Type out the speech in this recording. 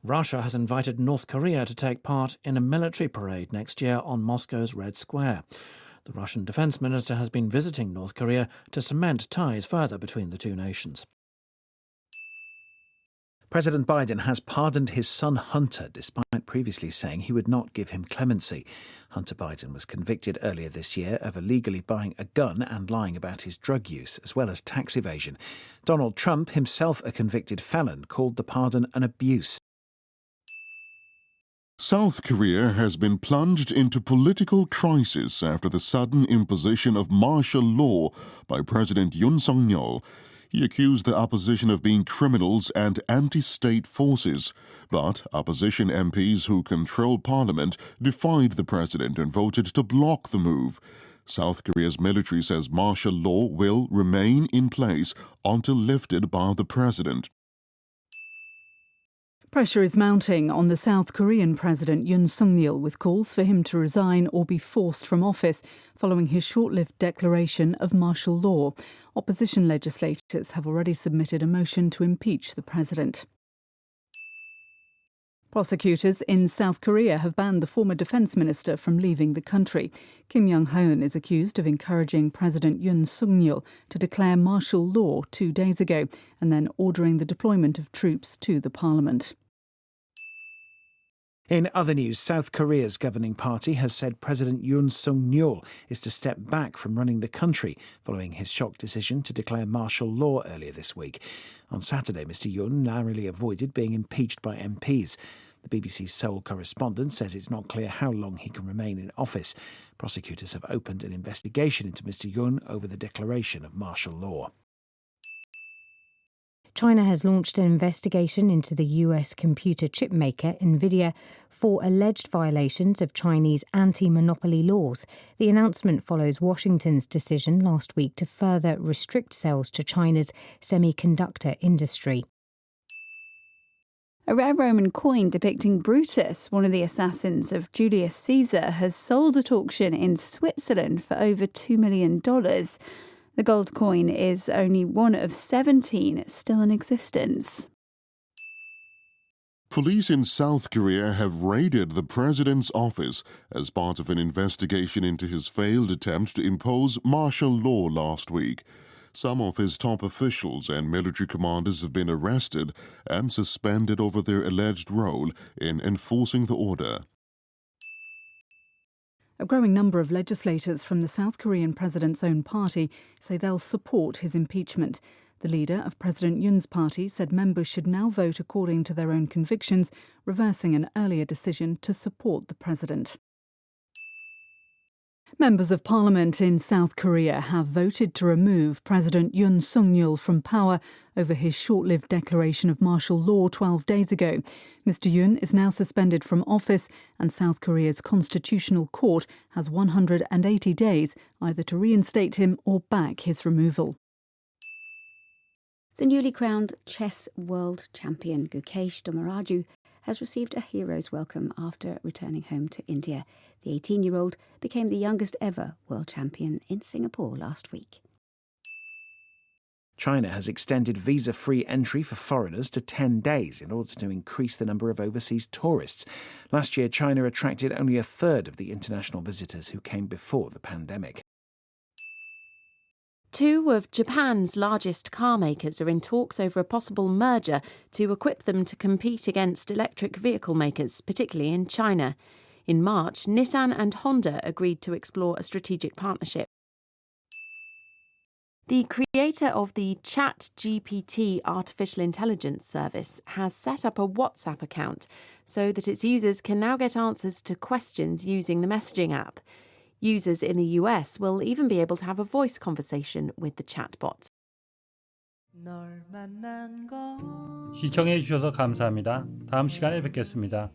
Russia has invited North Korea to take part in a military parade next year on Moscow's Red Square. The Russian defence minister has been visiting North Korea to cement ties further between the two nations. President Biden has pardoned his son Hunter, despite previously saying he would not give him clemency. Hunter Biden was convicted earlier this year of illegally buying a gun and lying about his drug use, as well as tax evasion. Donald Trump, himself a convicted felon, called the pardon an abuse. South Korea has been plunged into political crisis after the sudden imposition of martial law by President Yoon Suk-yeol. He accused the opposition of being criminals and anti-state forces, but opposition MPs who control parliament defied the president and voted to block the move. South Korea's military says martial law will remain in place until lifted by the president. Pressure is mounting on the South Korean President Yoon Suk-yeol with calls for him to resign or be forced from office following his short-lived declaration of martial law. Opposition legislators have already submitted a motion to impeach the president. Prosecutors in South Korea have banned the former defence minister from leaving the country. Kim Young-hoon is accused of encouraging President Yoon Suk-yeol to declare martial law 2 days ago and then ordering the deployment of troops to the parliament. In other news, South Korea's governing party has said President Yoon Suk-yeol is to step back from running the country following his shock decision to declare martial law earlier this week. On Saturday, Mr Yoon narrowly avoided being impeached by MPs. The BBC's Seoul correspondent says it's not clear how long he can remain in office. Prosecutors have opened an investigation into Mr Yoon over the declaration of martial law. China has launched an investigation into the US computer chip maker Nvidia for alleged violations of Chinese anti-monopoly laws. The announcement follows Washington's decision last week to further restrict sales to China's semiconductor industry. A rare Roman coin depicting Brutus, one of the assassins of Julius Caesar, has sold at auction in Switzerland for over $2 million. The gold coin is only one of 17 still in existence. Police in South Korea have raided the president's office as part of an investigation into his failed attempt to impose martial law last week. Some of his top officials and military commanders have been arrested and suspended over their alleged role in enforcing the order. A growing number of legislators from the South Korean president's own party say they'll support his impeachment. The leader of President Yoon's party said members should now vote according to their own convictions, reversing an earlier decision to support the president. Members of Parliament in South Korea have voted to remove President Yoon Suk-yeol from power over his short-lived declaration of martial law 12 days ago. Mr Yoon is now suspended from office and South Korea's Constitutional Court has 180 days either to reinstate him or back his removal. The newly crowned chess world champion Gukesh Dommaraju has received a hero's welcome after returning home to India. The 18-year-old became the youngest ever world champion in Singapore last week. China has extended visa-free entry for foreigners to 10 days in order to increase the number of overseas tourists. Last year, China attracted only a third of the international visitors who came before the pandemic. Two of Japan's largest car makers are in talks over a possible merger to equip them to compete against electric vehicle makers, particularly in China. In March, Nissan and Honda agreed to explore a strategic partnership. The creator of the ChatGPT artificial intelligence service has set up a WhatsApp account so that its users can now get answers to questions using the messaging app. Users in the US will even be able to have a voice conversation with the chatbot. 시청해 주셔서 감사합니다. 다음 시간에 뵙겠습니다.